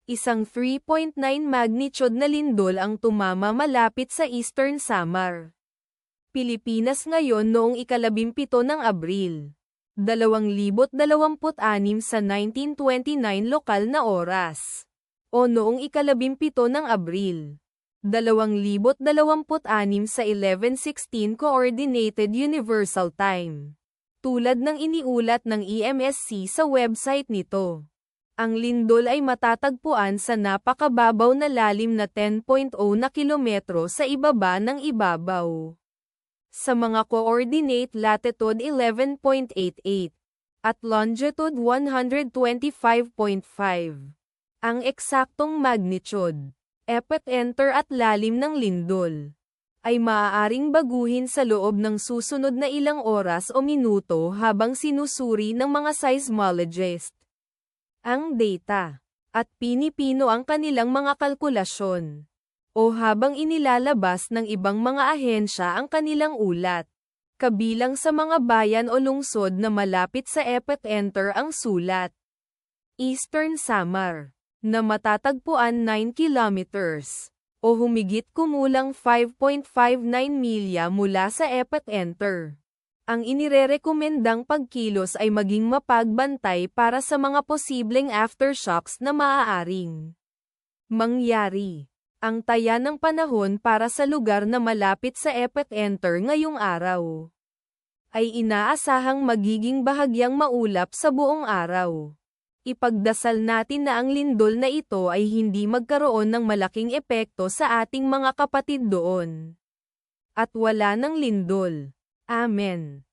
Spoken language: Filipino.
Isang 3.9 magnitude na lindol ang tumama malapit sa Eastern Samar, Pilipinas ngayon noong ika-17 ng Abril, 2026 sa 19:29 lokal na oras, o noong ika-17 ng Abril, 2026 sa 11:16 Coordinated Universal Time. Tulad ng iniulat ng EMSC sa website nito, ang lindol ay matatagpuan sa napakababaw na lalim na 10.0 na kilometro sa ibaba ng ibabaw. Sa mga coordinate latitude 11.88 at longitude 125.5. Ang eksaktong magnitude, epicenter at lalim ng lindol ay maaaring baguhin sa loob ng susunod na ilang oras o minuto habang sinusuri ng mga seismologist ang data, at pinipino ang kanilang mga kalkulasyon, o habang inilalabas ng ibang mga ahensya ang kanilang ulat, kabilang sa mga bayan o lungsod na malapit sa epicenter ang sulat. Eastern Samar, na matatagpuan 9 kilometers, o humigit kumulang 5.59 milya mula sa epicenter. Ang inirerekomendang pagkilos ay maging mapagbantay para sa mga posibleng aftershocks na maaaring mangyari. Ang taya ng panahon para sa lugar na malapit sa epicenter ngayong araw ay inaasahang magiging bahagyang maulap sa buong araw. Ipagdasal natin na ang lindol na ito ay hindi magkaroon ng malaking epekto sa ating mga kapatid doon. At wala ng lindol. Amen.